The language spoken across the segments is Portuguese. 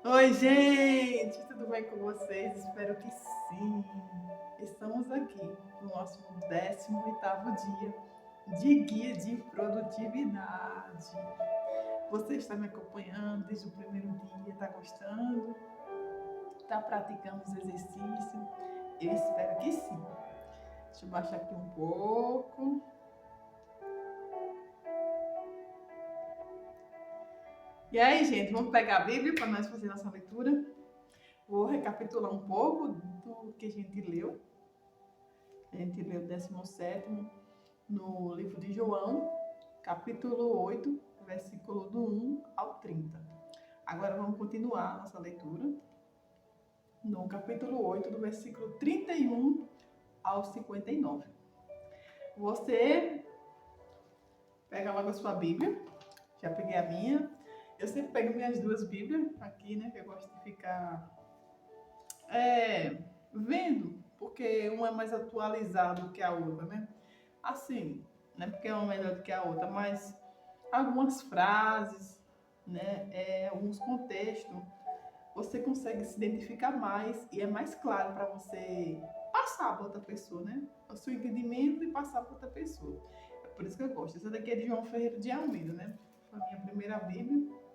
Oi, gente, tudo bem com vocês? Espero que sim. Estamos aqui no nosso 18º dia de guia de produtividade. Você está me acompanhando desde o primeiro dia? Está gostando? Está praticando os exercícios? Eu espero que sim. Deixa eu baixar aqui um pouco. E aí, gente, vamos pegar a Bíblia para nós fazer nossa leitura? Vou recapitular um pouco do que a gente leu. A gente leu o 17º no livro de João, capítulo 8, versículo do 1 ao 30. Agora vamos continuar a nossa leitura no capítulo 8, do versículo 31 ao 59. Você pega logo a sua Bíblia, já peguei a minha. Eu sempre pego minhas duas Bíblias aqui, né, que eu gosto de ficar vendo, porque uma é mais atualizada que a outra, né? Assim, não é porque uma é melhor do que a outra, mas algumas frases, né, alguns contextos, você consegue se identificar mais e é mais claro para você passar para outra pessoa, né? O seu entendimento e passar para outra pessoa. É por isso que eu gosto. Essa daqui é de João Ferreira de Almeida, né? Foi a minha primeira Bíblia.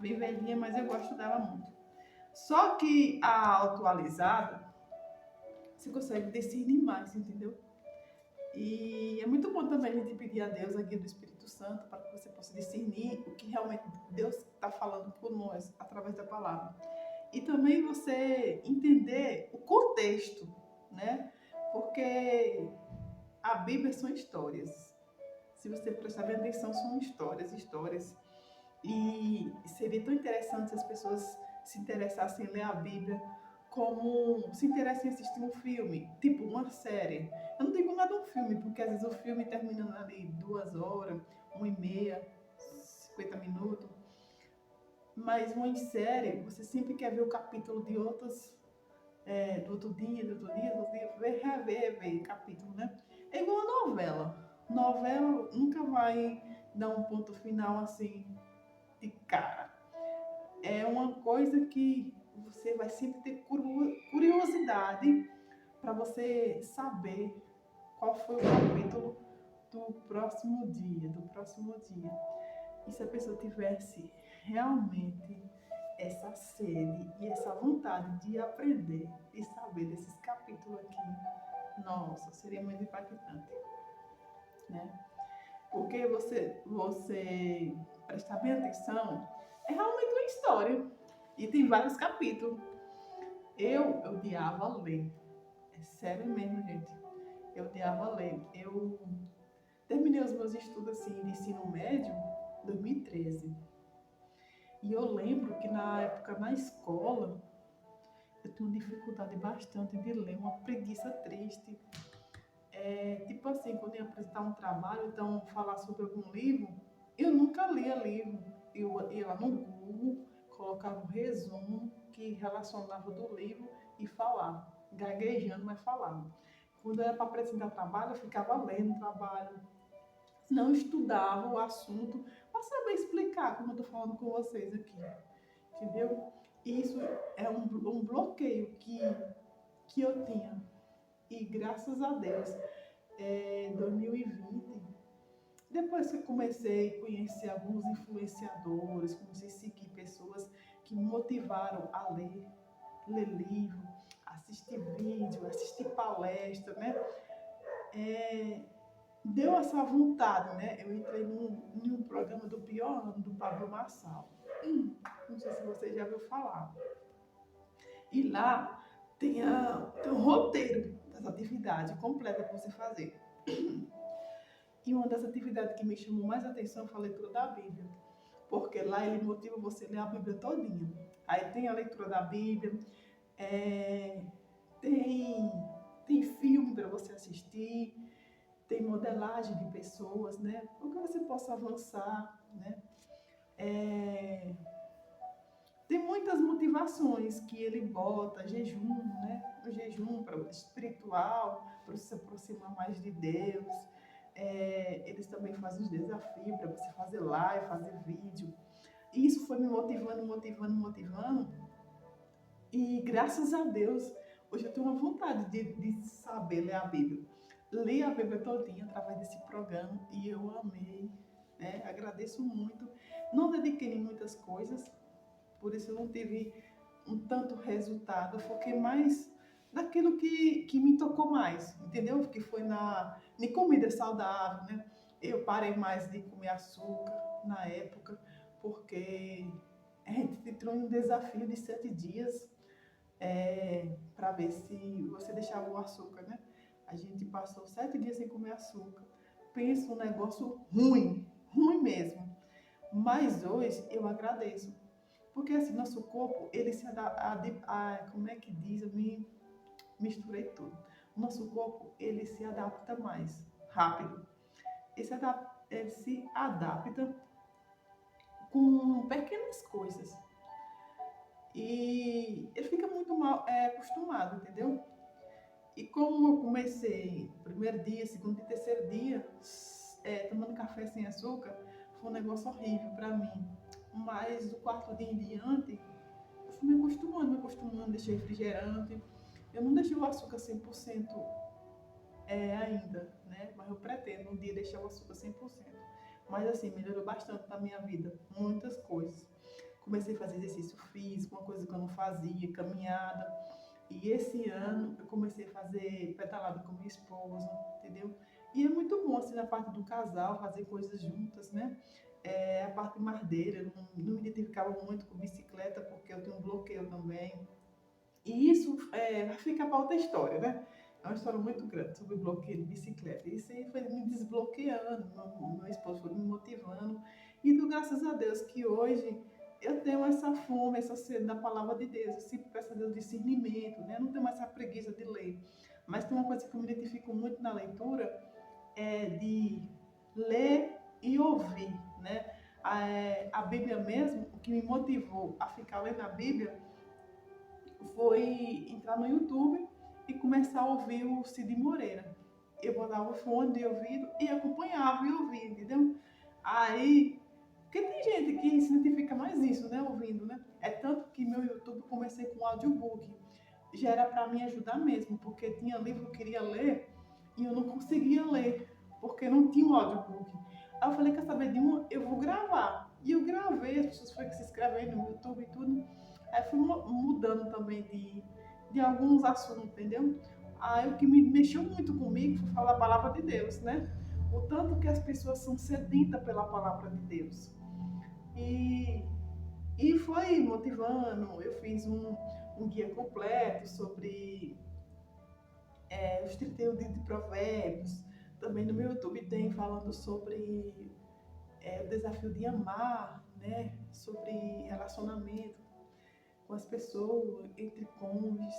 Bem velhinha, mas eu gosto dela muito. Só que a atualizada, você consegue discernir mais, entendeu? E é muito bom também a gente pedir a Deus a guia do Espírito Santo para que você possa discernir o que realmente Deus está falando por nós através da palavra. E também você entender o contexto, né? Porque a Bíblia são histórias. Se você prestar bem atenção, são histórias. E seria tão interessante se as pessoas se interessassem em ler a Bíblia como se interessam em assistir um filme, tipo uma série. Eu não digo nada um filme, porque às vezes o filme termina ali 2 horas, 1h30, 50 minutos. Mas uma série, você sempre quer ver o capítulo de outras, do outro dia, rever capítulo, né? É igual a novela. Novela nunca vai dar um ponto final assim de cara. É uma coisa que você vai sempre ter curiosidade para você saber qual foi o capítulo do próximo dia. E se a pessoa tivesse realmente essa sede e essa vontade de aprender e saber desses capítulos aqui, nossa, seria muito impactante, né? Porque você prestar bem atenção, é realmente uma história. E tem vários capítulos. Eu odiava ler. É sério mesmo, gente. Eu odiava ler. Eu terminei os meus estudos assim, de ensino médio em 2013. E eu lembro que na época na escola eu tinha dificuldade bastante de ler, uma preguiça triste. Tipo assim, quando ia apresentar um trabalho, então falar sobre algum livro, eu nunca lia livro. Eu ia lá no Google, colocava um resumo que relacionava do livro e falava, gaguejando, mas falava. Quando era para apresentar trabalho, eu ficava lendo o trabalho, não estudava o assunto para saber explicar, como eu estou falando com vocês aqui, entendeu? Isso é um bloqueio que eu tinha. E graças a Deus, em 2020, depois que eu comecei a conhecer alguns influenciadores, comecei a seguir pessoas que me motivaram a ler livro, assistir vídeo, assistir palestra, né? Deu essa vontade, né? Eu entrei num programa do Pior Ano, do Pablo Marçal. Não sei se você já ouviu falar. E lá tem um roteiro das atividades completa para você fazer. E uma das atividades que me chamou mais atenção foi a leitura da Bíblia, porque lá ele motiva você a ler a Bíblia todinha. Aí tem a leitura da Bíblia, é, tem, tem filme para você assistir, tem modelagem de pessoas, né? Para que você possa avançar, né? Tem muitas motivações que ele bota, jejum, né? O jejum para o espiritual, para se aproximar mais de Deus. Eles também fazem os desafios para você fazer live, fazer vídeo. isso foi me motivando. E graças a Deus, hoje eu tenho uma vontade de saber ler a Bíblia. Li a Bíblia todinha através desse programa e eu amei, né? Agradeço muito. Não dediquei em muitas coisas, por isso eu não tive um tanto resultado. Eu foquei mais naquilo que me tocou mais, entendeu? Que foi em comida saudável, né? Eu parei mais de comer açúcar na época, porque a gente entrou em um desafio de 7 dias para ver se você deixava o açúcar, né? A gente passou 7 dias sem comer açúcar. Penso um negócio ruim, ruim mesmo. Mas hoje eu agradeço. Porque assim, nosso corpo, ele se adapta, como é que diz? Eu me misturei tudo. O nosso corpo, ele se adapta mais rápido. Ele se adapta com pequenas coisas. E ele fica muito mal acostumado, entendeu? E como eu comecei primeiro dia, segundo e terceiro dia, tomando café sem açúcar, foi um negócio horrível para mim. Mas do quarto dia em diante, eu fui me acostumando, deixei refrigerante. Eu não deixei o açúcar 100% ainda, né? Mas eu pretendo um dia deixar o açúcar 100%. Mas assim, melhorou bastante na minha vida, muitas coisas. Comecei a fazer exercício físico, uma coisa que eu não fazia, caminhada. E esse ano eu comecei a fazer pedalada com minha esposa, entendeu? E é muito bom, assim, na parte do casal, fazer coisas juntas, né? A parte mardeira, eu não me identificava muito com bicicleta, porque eu tenho um bloqueio também. E isso vai ficar para outra história, né? É uma história muito grande sobre o bloqueio de bicicleta. Isso aí foi me desbloqueando, meu esposo foi me motivando. E dou graças a Deus que hoje eu tenho essa fome, essa sede da palavra de Deus. Eu sempre peço a Deus discernimento, né? Eu não tenho mais essa preguiça de ler. Mas tem uma coisa que eu me identifico muito na leitura, é de ler e ouvir, né? A Bíblia mesmo, o que me motivou a ficar lendo a Bíblia foi entrar no YouTube e começar a ouvir o Cid Moreira. Eu botava o fone de ouvido e acompanhava e ouvia, entendeu? Aí, porque tem gente que se identifica mais isso, né, ouvindo, né? É tanto que meu YouTube comecei com audiobook. Já era para me ajudar mesmo, porque tinha livro que eu queria ler e eu não conseguia ler, porque não tinha um audiobook. Aí eu falei, quer saber de um? Eu vou gravar. E eu gravei, as pessoas foram se inscrevendo no YouTube e tudo. Aí fui mudando também de alguns assuntos, entendeu? Aí o que me mexeu muito comigo foi falar a palavra de Deus, né? O tanto que as pessoas são sedentas pela palavra de Deus. E, e foi motivando, eu fiz um guia completo sobre os 31 dias de provérbios. Também no meu YouTube tem falando sobre o desafio de amar, né? Sobre relacionamento com as pessoas, entre cônjuges.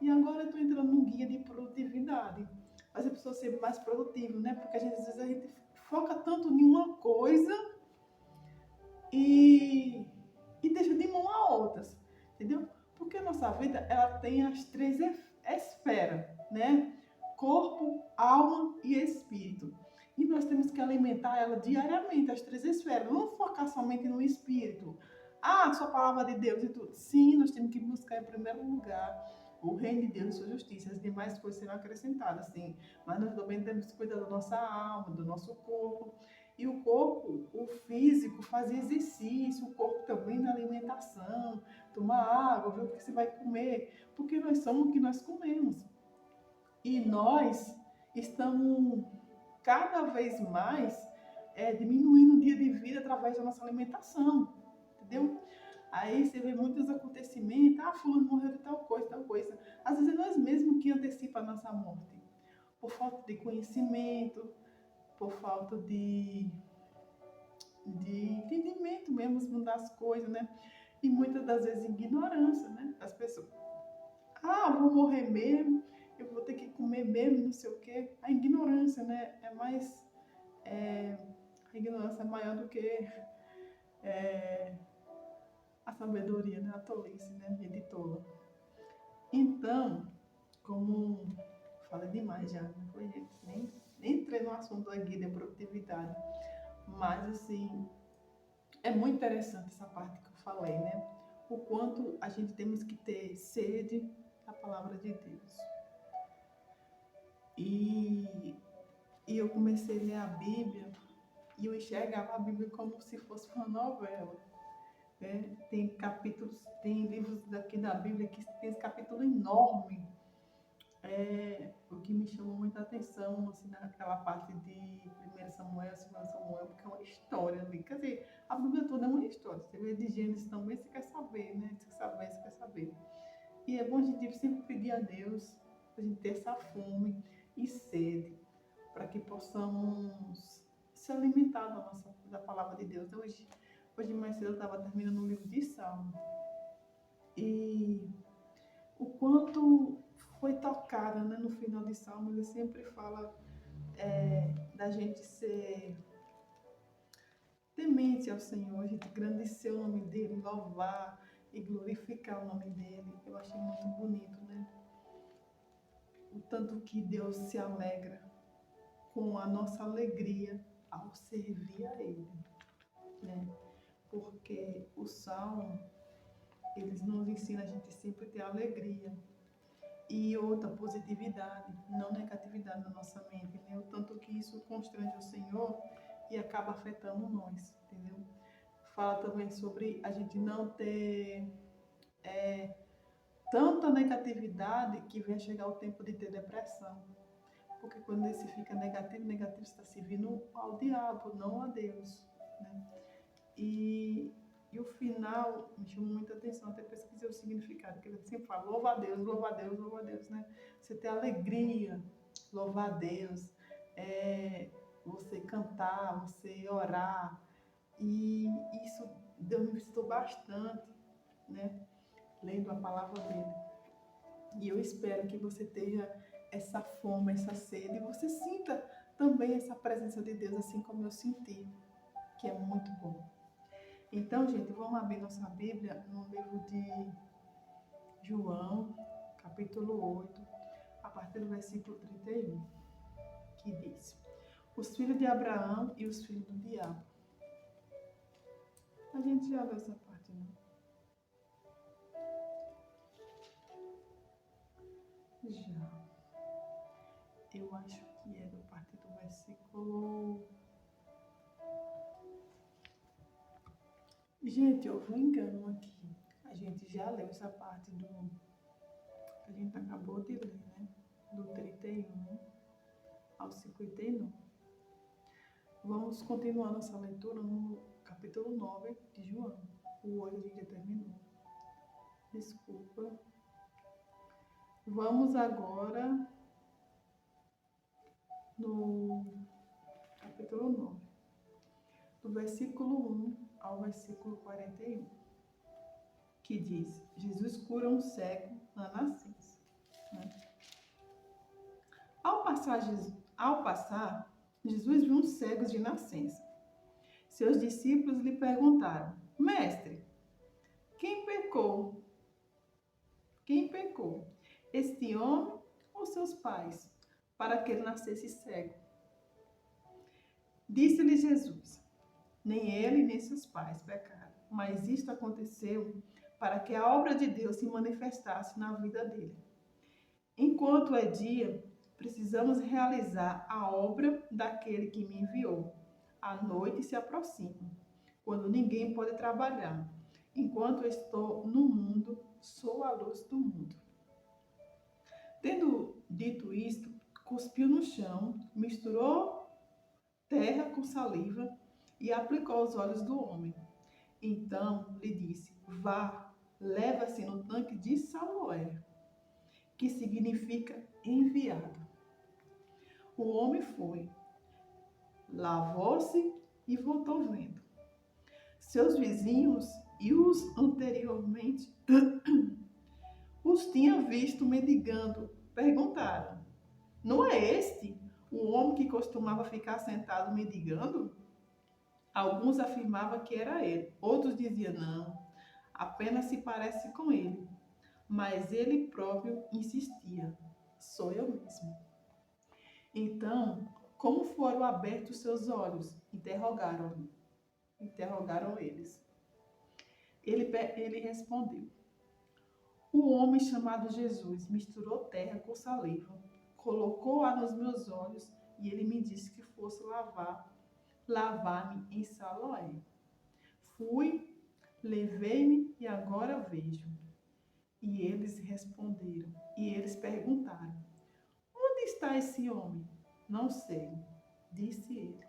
E agora eu estou entrando num guia de produtividade. Fazer a pessoa ser mais produtiva, né? Porque às vezes a gente foca tanto em uma coisa e deixa de mão a outras, entendeu? Porque a nossa vida, ela tem as três esferas, né? Corpo, alma e espírito. E nós temos que alimentar ela diariamente, as três esferas. Não focar somente no espírito. Ah, só a palavra de Deus e tudo. Sim, nós temos que buscar em primeiro lugar o reino de Deus e sua justiça. As demais coisas serão acrescentadas, sim. Mas nós também temos que cuidar da nossa alma, do nosso corpo. E o corpo, o físico, fazer exercício, o corpo também na alimentação, tomar água, ver o que você vai comer, porque nós somos o que nós comemos. E nós estamos cada vez mais diminuindo o dia de vida através da nossa alimentação, entendeu? Aí você vê muitos acontecimentos, fulano morreu de tal coisa, tal coisa. Às vezes é nós mesmos que antecipa a nossa morte, por falta de conhecimento, por falta de entendimento mesmo das coisas, né? E muitas das vezes ignorância, né? Das pessoas. Eu vou morrer mesmo, eu vou ter que comer mesmo, não sei o quê. A ignorância, né? A ignorância é maior do que a sabedoria, né? A tolice, né? Gente tola. Então, como falei demais já, não foi, gente? Nem entrei no assunto da guia de produtividade. Mas, assim, É muito interessante essa parte que eu falei, né? O quanto a gente temos que ter sede da palavra de Deus. E, e eu comecei a ler a Bíblia e eu enxergava a Bíblia como se fosse uma novela. Né? Tem capítulos, tem livros daqui da Bíblia que tem esse capítulo enorme. O que me chamou muita atenção, assim, naquela parte de 1 Samuel, 2 Samuel, porque é uma história ali. Quer dizer, a Bíblia toda é uma história. Você vê de Gênesis também, você quer saber, né? Você quer saber, você quer saber. E é bom a gente sempre pedir a Deus, a gente ter essa fome e sede, para que possamos se alimentar da palavra de Deus. Hoje mais cedo eu estava terminando o livro de Salmo. E o quanto foi tocada, né, no final de Salmo, ele sempre fala da gente ser temente ao Senhor, a gente engrandecer o nome dele, louvar e glorificar o nome dele. Eu achei muito bonito, né? O tanto que Deus se alegra com a nossa alegria ao servir a Ele, né? Porque o Salmo, eles nos ensinam a gente sempre ter alegria e outra positividade, não negatividade na nossa mente, né? O tanto que isso constrange o Senhor e acaba afetando nós, entendeu? Fala também sobre a gente não ter tanta negatividade que venha chegar o tempo de ter depressão. Porque quando esse fica negativo, negativo está servindo ao diabo, não a Deus, né? E o final me chamou muita atenção, até pesquisei o significado, que ele sempre fala, louva a Deus, louva a Deus, louva a Deus, né? Você ter alegria, louvar a Deus, você cantar, você orar, e isso Deus me visitou bastante, né? Lendo a palavra dele. E eu espero que você tenha essa fome, essa sede, e você sinta também essa presença de Deus, assim como eu senti, que é muito bom. Então, gente, vamos abrir nossa Bíblia no livro de João, capítulo 8, a partir do versículo 31, que diz: os filhos de Abraão e os filhos do diabo. A gente já leu essa parte, não? Já. Eu acho que é do partir do versículo... Gente, houve um engano aqui. A gente já leu essa parte do... A gente acabou de ler, né? Do 31 ao 59. Vamos continuar nossa leitura no capítulo 9 de João. O 8 a gente já terminou. Desculpa. Vamos agora no capítulo 9, do versículo 1 ao versículo 41, que diz: Jesus cura um cego na nascença. Né? Ao passar, Jesus viu uns cegos de nascença. Seus discípulos lhe perguntaram: Mestre, quem pecou? Quem pecou? Este homem ou seus pais, para que ele nascesse cego? Disse-lhe Jesus: nem ele nem seus pais pecaram, mas isto aconteceu para que a obra de Deus se manifestasse na vida dele. Enquanto é dia, precisamos realizar a obra daquele que me enviou. A noite se aproxima, quando ninguém pode trabalhar. Enquanto estou no mundo, sou a luz do mundo. Tendo dito isto, cuspiu no chão, misturou terra com saliva e aplicou aos olhos do homem. Então lhe disse: vá, leva-se no tanque de Siloé, que significa enviado. O homem foi, lavou-se e voltou vendo. Seus vizinhos e os anteriormente os tinham visto mendigando, perguntaram: não é este o homem que costumava ficar sentado mendigando? Alguns afirmavam que era ele, outros diziam: não, apenas se parece com ele. Mas ele próprio insistia: sou eu mesmo. Então, como foram abertos seus olhos? Interrogaram-lhe. Interrogaram eles. Ele respondeu: O homem chamado Jesus misturou terra com saliva, colocou-a nos meus olhos e ele me disse que fosse lavar-me em Siloé. Fui, levei-me e agora vejo. E eles perguntaram: Onde está esse homem? Não sei, disse ele.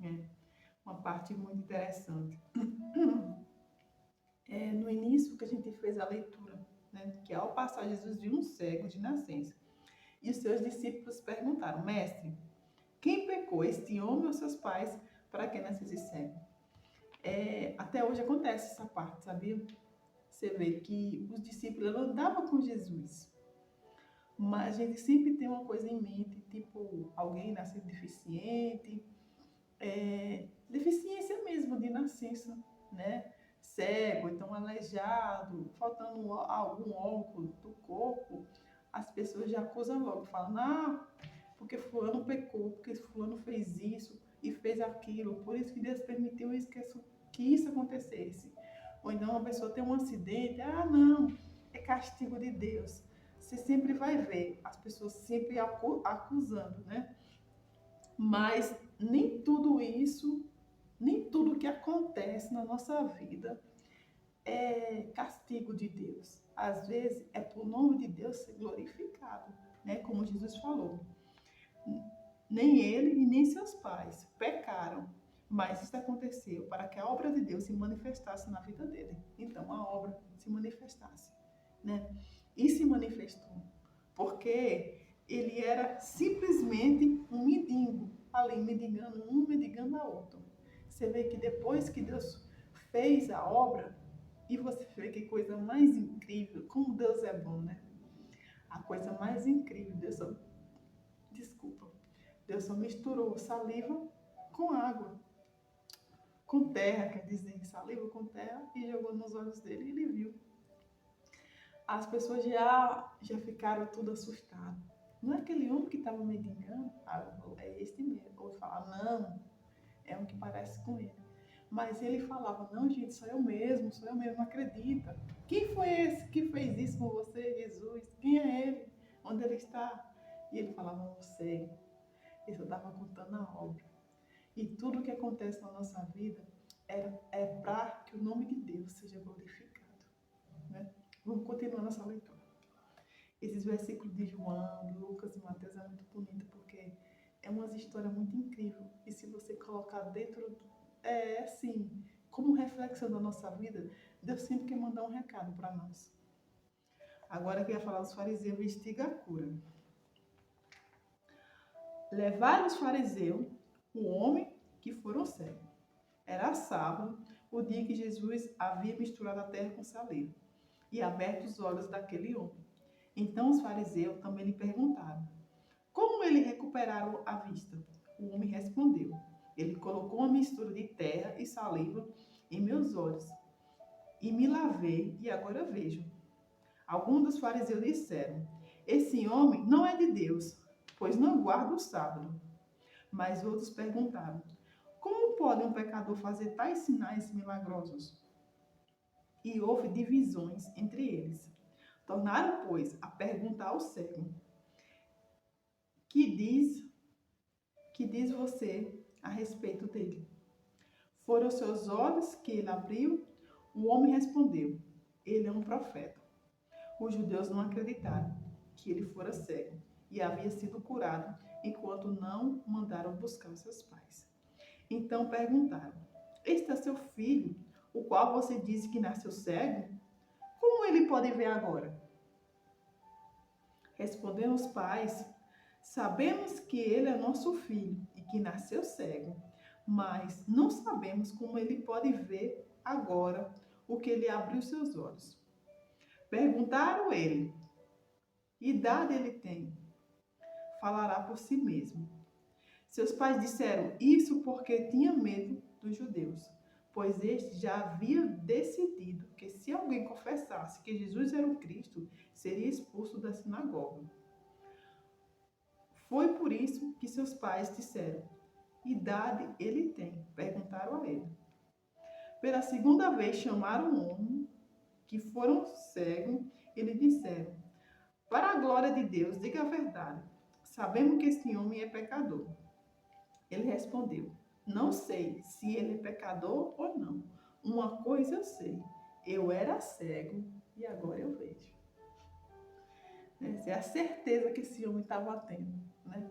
É uma parte muito interessante. No início que a gente fez a leitura, né, que ao passar Jesus viu um cego de nascença. E os seus discípulos perguntaram: Mestre, quem pecou, este homem ou seus pais, para que nascesse cego? Até hoje acontece essa parte, sabia? Você vê que os discípulos andavam com Jesus. Mas a gente sempre tem uma coisa em mente, tipo, alguém nasceu deficiente, deficiência mesmo de nascença, né? Cego, então aleijado, faltando algum órgão do corpo, as pessoas já acusam logo, falam, porque fulano pecou, porque fulano fez isso e fez aquilo, por isso que Deus permitiu que isso acontecesse. Ou então uma pessoa tem um acidente, não, é castigo de Deus. Você sempre vai ver as pessoas sempre acusando, né? Mas nem tudo isso, nem tudo que acontece na nossa vida é castigo de Deus. Às vezes é para o nome de Deus ser glorificado, né? Como Jesus falou. Nem ele e nem seus pais pecaram, mas isso aconteceu para que a obra de Deus se manifestasse na vida dele. Então a obra se manifestasse, né? E se manifestou, porque ele era simplesmente um mendigo, ali mendigando um, mendigando a outro. Você vê que depois que Deus fez a obra, e você vê que coisa mais incrível, como Deus é bom, né? A coisa mais incrível, Deus só misturou saliva com água, com terra, quer dizer, saliva com terra, e jogou nos olhos dele e ele viu. As pessoas já ficaram tudo assustadas. Não é aquele homem que estava mendigando? É este mesmo. Ou fala, não, é um que parece com ele. Mas ele falava, não, gente, sou eu mesmo, acredita. Quem foi esse que fez isso com você, Jesus? Quem é ele? Onde ele está? E ele falava, não sei. Ele só estava contando a obra. E tudo que acontece na nossa vida é para que o nome de Deus seja glorificado, né? Vamos continuar nossa leitura. Esses versículos de João, Lucas e Mateus é muito bonito porque é uma história muito incrível. E se você colocar dentro, assim, como reflexão da nossa vida, Deus sempre quer mandar um recado para nós. Agora eu queria falar dos fariseus investiga a cura. Levaram os fariseus o homem que foram cego. Era sábado, o dia que Jesus havia misturado a terra com saliva e aberto os olhos daquele homem. Então os fariseus também lhe perguntaram: Como ele recuperaram a vista? O homem respondeu: Ele colocou uma mistura de terra e saliva em meus olhos e me lavei e agora vejo. Alguns dos fariseus disseram: Esse homem não é de Deus, pois não guarda o sábado. Mas outros perguntaram: Como pode um pecador fazer tais sinais milagrosos? E houve divisões entre eles. Tornaram, pois, a perguntar ao cego: Que diz você a respeito dele? Foram seus olhos que ele abriu? O homem respondeu: Ele é um profeta. Os judeus não acreditaram que ele fora cego e havia sido curado, enquanto não mandaram buscar seus pais. Então perguntaram: Este é seu filho, o qual você disse que nasceu cego? Como ele pode ver agora? Responderam os pais: Sabemos que ele é nosso filho e que nasceu cego, mas não sabemos como ele pode ver agora o que ele abriu seus olhos. Perguntaram ele: Que idade ele tem? Falará por si mesmo. Seus pais disseram isso porque tinham medo dos judeus, pois este já havia decidido que se alguém confessasse que Jesus era o Cristo, seria expulso da sinagoga. Foi por isso que seus pais disseram: Idade ele tem? Perguntaram a ele. Pela segunda vez chamaram um homem que foram cego e lhe disseram: para a glória de Deus, diga a verdade. Sabemos que este homem é pecador. Ele respondeu: não sei se ele é pecador ou não. Uma coisa eu sei: eu era cego e agora eu vejo. Essa é a certeza que esse homem estava tendo, né?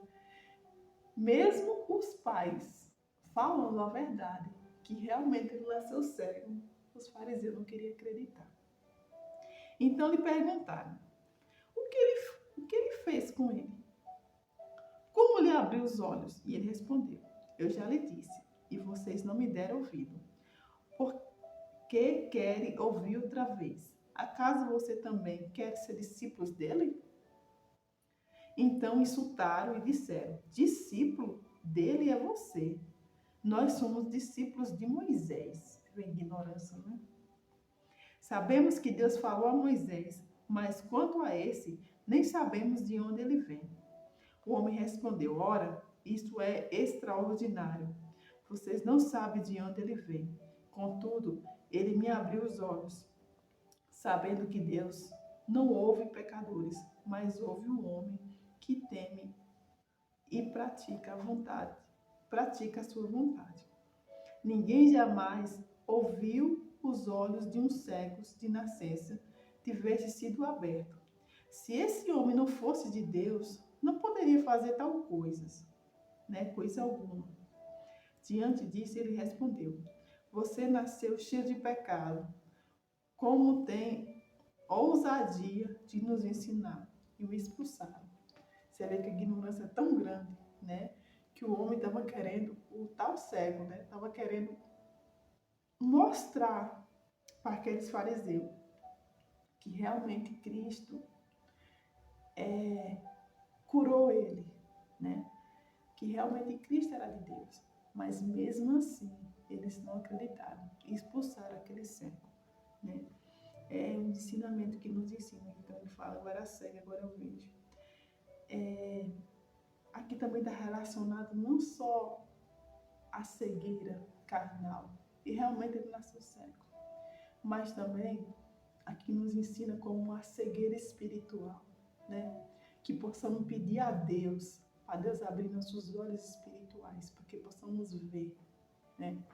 Mesmo os pais falando a verdade, que realmente ele nasceu cego, os fariseus não queriam acreditar. Então lhe perguntaram: o que ele fez com ele? Como lhe abriu os olhos? E ele respondeu: eu já lhe disse, e vocês não me deram ouvido. Por que querem ouvir outra vez? Acaso você também quer ser discípulos dele? Então insultaram e disseram: discípulo dele é você. Nós somos discípulos de Moisés. Vem ignorância, né? Sabemos que Deus falou a Moisés, mas quanto a esse, nem sabemos de onde ele vem. O homem respondeu: ora, isto é extraordinário. Vocês não sabem de onde ele vem. Contudo, ele me abriu os olhos, sabendo que Deus não ouve pecadores, mas ouve o homem que teme e pratica a sua vontade. Ninguém jamais ouviu os olhos de um cego de nascença tivesse sido aberto. Se esse homem não fosse de Deus, não poderia fazer tal coisas, né? Coisa alguma. Diante disso, ele respondeu: você nasceu cheio de pecado. Como tem ousadia de nos ensinar? E o expulsaram. Você vê que a ignorância é tão grande, né? Que o homem estava querendo, o tal cego, né? Estava querendo mostrar para aqueles fariseus que realmente Cristo curou ele, né? Que realmente Cristo era de Deus. Mas mesmo assim, eles não acreditaram e expulsaram aquele cego, né? É um ensinamento que nos ensina. Então ele fala: eu era cego, agora eu vejo. Aqui também está relacionado não só a cegueira carnal, e realmente ele nasceu cego, mas também aqui nos ensina como a cegueira espiritual, né? Que possamos pedir a Deus, para Deus abrir nossos olhos espirituais, para que possamos ver, né?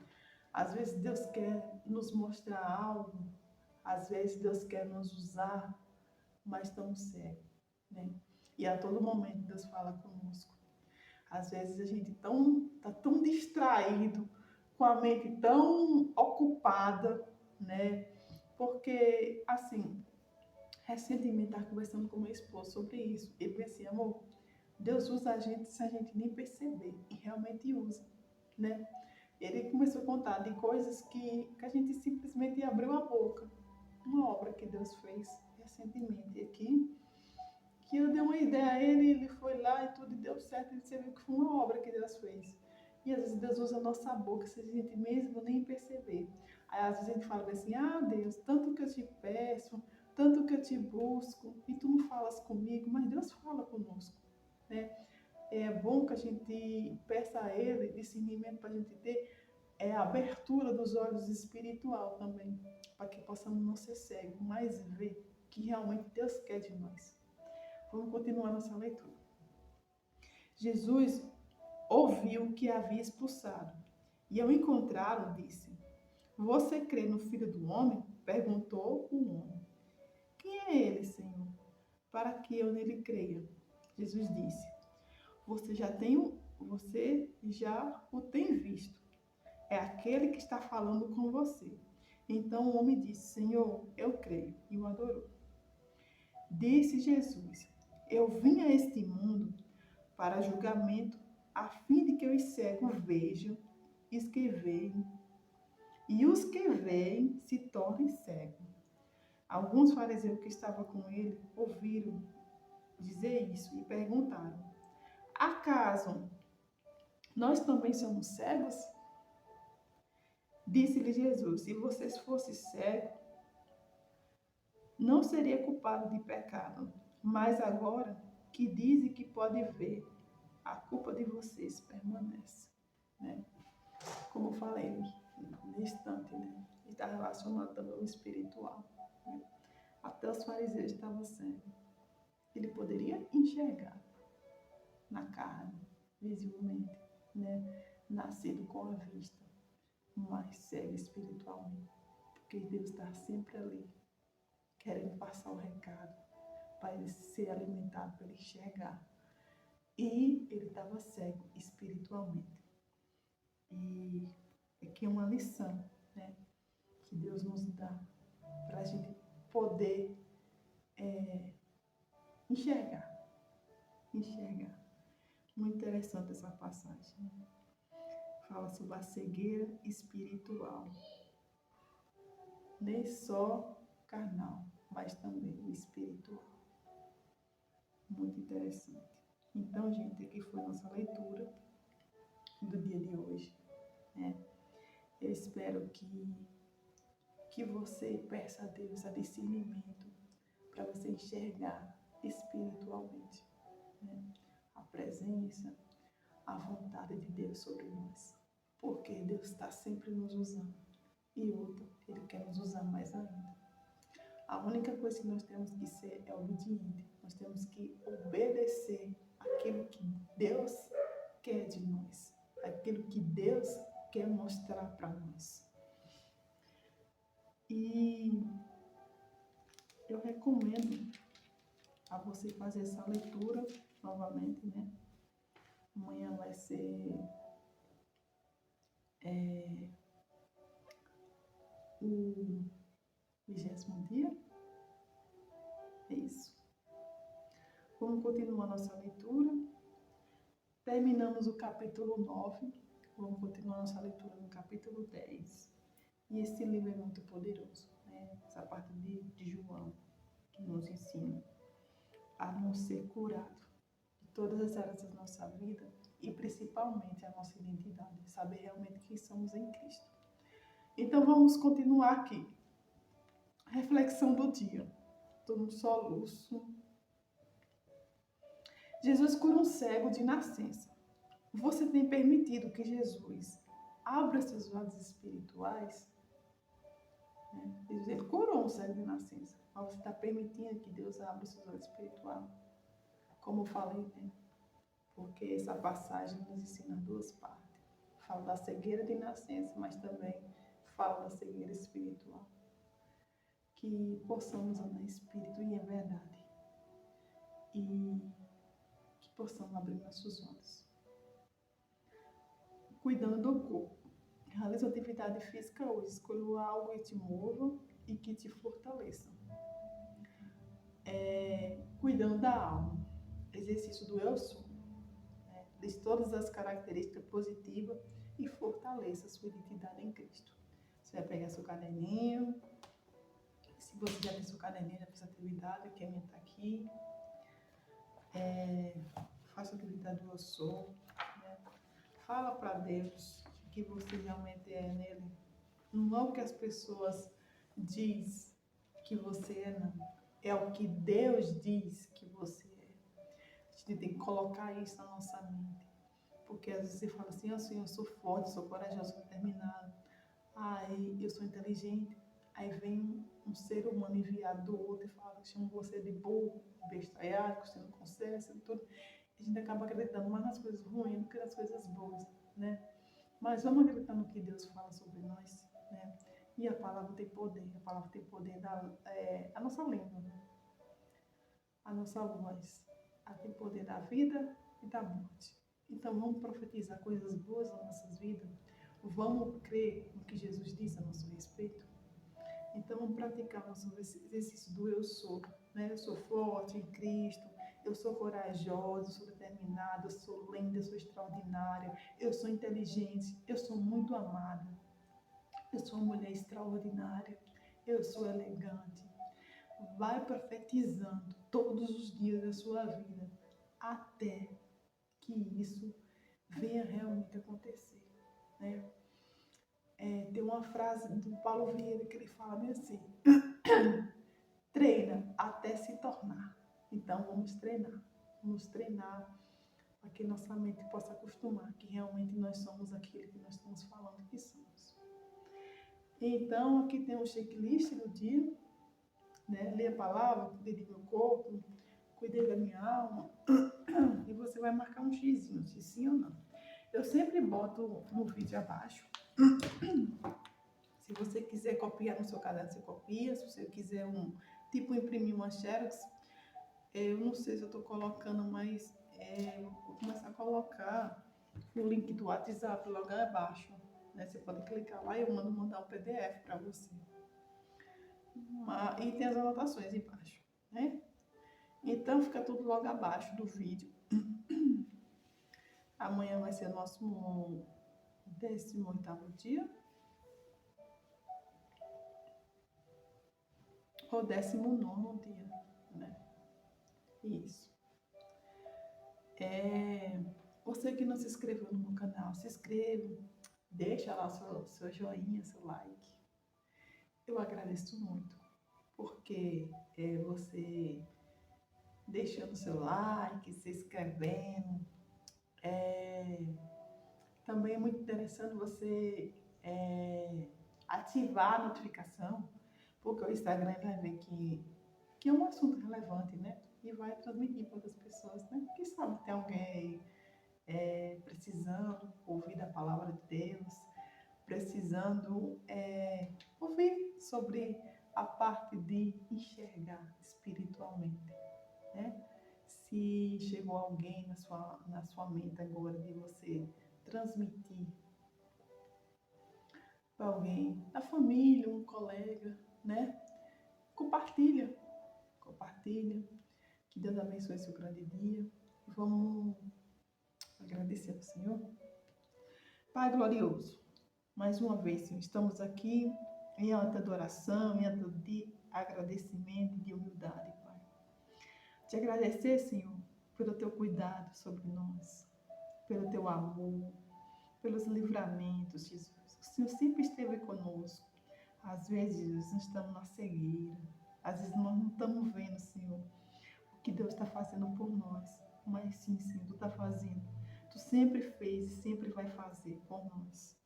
Às vezes Deus quer nos mostrar algo, às vezes Deus quer nos usar, mas estamos cegos, né? E a todo momento Deus fala conosco. Às vezes a gente está tão distraído, com a mente tão ocupada, né? Porque, assim, recentemente estava conversando com meu esposo sobre isso. Ele disse assim: amor, Deus usa a gente se a gente nem perceber. E realmente usa, né? Ele começou a contar de coisas que a gente simplesmente abriu a boca. Uma obra que Deus fez recentemente aqui, que eu dei uma ideia a ele, ele foi lá e tudo deu certo, e você viu que foi uma obra que Deus fez. E às vezes Deus usa a nossa boca, se a gente mesmo nem perceber. Aí às vezes a gente fala assim: ah, Deus, tanto que eu te peço, tanto que eu te busco, e tu não falas comigo, mas Deus fala conosco, né? É bom que a gente peça a Ele discernimento para a gente ter a abertura dos olhos espiritual também, para que possamos não ser cegos, mas ver que realmente Deus quer de nós. Vamos continuar nossa leitura. Jesus ouviu que havia expulsado, e ao encontrá-lo disse: você crê no Filho do Homem? Perguntou o homem. Quem é ele, Senhor, para que eu nele creia? Jesus disse: você já o tem visto. É aquele que está falando com você. Então o homem disse: Senhor, eu creio. E o adorou. Disse Jesus: eu vim a este mundo para julgamento, a fim de que os cegos vejam, os que veem, e os que veem se tornem cegos. Alguns fariseus que estavam com ele ouviram dizer isso e perguntaram: acaso nós também somos cegos? Disse-lhe Jesus: se vocês fossem cegos, não seria culpado de pecado. Mas agora que dizem que pode ver, a culpa de vocês permanece, né? Como eu falei no instante, né? está relacionado também ao espiritual. Né? Até os fariseus estavam cegos. Ele poderia enxergar na carne, visivelmente, né? Nascido com a vista, mas cego espiritualmente. Porque Deus está sempre ali, querendo passar o recado, para ele ser alimentado, para ele enxergar. E ele estava cego espiritualmente. E aqui é uma lição, né, que Deus nos dá para a gente poder enxergar. Muito interessante essa passagem. Né? Fala sobre a cegueira espiritual. Nem só carnal, mas também espiritual. Muito interessante. Então, gente, aqui foi nossa leitura do dia de hoje. Né? Eu espero que você peça a Deus a discernimento para você enxergar espiritualmente, né? A presença, a vontade de Deus sobre nós. Porque Deus está sempre nos usando. E outra, Ele quer nos usar mais ainda. A única coisa que nós temos que ser é obediente. Nós temos que obedecer aquilo que Deus quer de nós. Aquilo que Deus quer mostrar para nós. E eu recomendo a você fazer essa leitura novamente, né? Amanhã vai ser o 20º dia. É isso. Vamos continuar nossa leitura. Terminamos o capítulo 9. Vamos continuar nossa leitura no capítulo 10. E esse livro é muito poderoso, né? Essa parte de João, que nos ensina a não ser curado de todas as áreas da nossa vida e principalmente a nossa identidade, saber realmente quem somos em Cristo. Então vamos continuar aqui. Reflexão do dia. Estou no soluço. Jesus cura um cego de nascença. Você tem permitido que Jesus abra seus olhos espirituais? Jesus, ele curou um cego de nascença. Mas você está permitindo que Deus abra seus olhos espirituais? Como eu falei, né? Porque essa passagem nos ensina duas partes. Fala da cegueira de nascença, mas também fala da cegueira espiritual. Que possamos andar em espírito e em verdade. E que possamos abrir nossos olhos. Cuidando do corpo. Realize atividade física hoje. Escolha algo que te mova e que te fortaleça. Cuidando da alma. Exercício do eu sou. Diz todas as características positivas e fortaleça a sua identidade em Cristo. Você vai pegar seu caderninho. Se você já tem seu caderninho, já fez atividade, que a minha está aqui. Faça a atividade do eu sou. Né? Fala para Deus que você realmente é nele. Não é o que as pessoas dizem que você é, não. É o que Deus diz que você é. A gente tem que colocar isso na nossa mente. Porque às vezes você fala assim, assim, eu sou forte, sou corajoso, sou determinado. Eu sou inteligente. Aí vem um ser humano enviado do outro e fala que chama você de burro, bestalhado, que você não consegue, assim, tudo. A gente acaba acreditando mais nas coisas ruins do que nas coisas boas, né? Mas vamos acreditar no que Deus fala sobre nós, né? E a palavra tem poder. A palavra tem poder a nossa língua, né? A nossa voz. Ela tem poder da vida e da morte. Então vamos profetizar coisas boas nas nossas vidas. Vamos crer no que Jesus diz a nosso respeito. Então vamos praticar nosso exercício do eu sou. Né? Eu sou forte em Cristo. Eu sou corajosa, eu sou determinada, eu sou linda, eu sou extraordinária, eu sou inteligente, eu sou muito amada, eu sou uma mulher extraordinária, eu sou elegante. Vai profetizando todos os dias da sua vida, até que isso venha realmente acontecer. Né? Tem uma frase do Paulo Vieira que ele fala bem assim, treina até se tornar. Então vamos treinar para que nossa mente possa acostumar que realmente nós somos aquilo que nós estamos falando que somos. Então, aqui tem um checklist do dia, né? Ler a palavra, cuidei do meu corpo, cuidei da minha alma. E você vai marcar um xizinho, se sim ou não. Eu sempre boto no vídeo abaixo. Se você quiser copiar no seu caderno, você copia. Se você quiser imprimir uma xerox, eu não sei se eu estou colocando, mas vou começar a colocar o link do WhatsApp logo abaixo. Né? Você pode clicar lá e eu mando mandar um PDF para você. E tem as anotações embaixo, né? Então fica tudo logo abaixo do vídeo. Amanhã vai ser nosso 18º dia. Ou 19º dia, né? Isso. Você que não se inscreveu no meu canal, se inscreva. Deixa lá seu joinha, seu like. Eu agradeço muito, porque você deixando seu like, se inscrevendo. Também é muito interessante você ativar a notificação, porque o Instagram vai ver que é um assunto relevante, né? E vai transmitir para outras pessoas, né? Quem sabe tem alguém aí precisando ouvir da palavra de Deus, precisando ouvir sobre a parte de enxergar espiritualmente, né? Se chegou alguém na sua mente agora de você transmitir para alguém, da família, um colega, né? Compartilha. Que Deus abençoe seu grande dia. Vamos agradecer ao Senhor. Pai glorioso, mais uma vez, Senhor, estamos aqui em alta adoração, em ato de agradecimento e de humildade, Pai. Te agradecer, Senhor, pelo teu cuidado sobre nós, pelo teu amor, pelos livramentos, Jesus. O Senhor sempre esteve conosco. Às vezes, nós estamos na cegueira. Às vezes, nós não estamos vendo, Senhor, o que Deus está fazendo por nós. Mas sim, Senhor, Tu está fazendo. Tu sempre fez e sempre vai fazer por nós.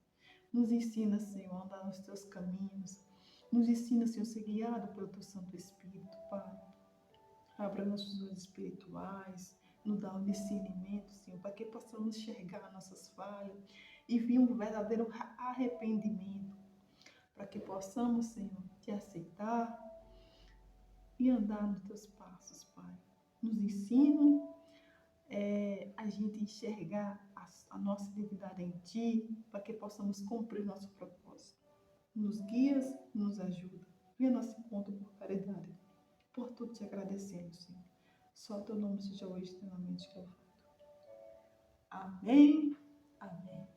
Nos ensina, Senhor, a andar nos Teus caminhos. Nos ensina, Senhor, a ser guiado pelo Teu Santo Espírito, Pai. Abra nossos olhos espirituais, nos dá um discernimento, Senhor, para que possamos enxergar nossas falhas e vir um verdadeiro arrependimento, para que possamos, Senhor, Te aceitar e andar nos Teus passos, Pai. Nos ensina a gente enxergar a nossa identidade em Ti, para que possamos cumprir nosso propósito. Nos guias, nos ajuda. Venha nosso encontro por caridade. Por tudo te agradecemos, Senhor. Só Teu nome seja hoje eternamente louvado. Amém. Amém.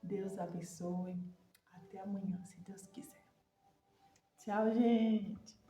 Deus abençoe. Até amanhã, se Deus quiser. Tchau, gente.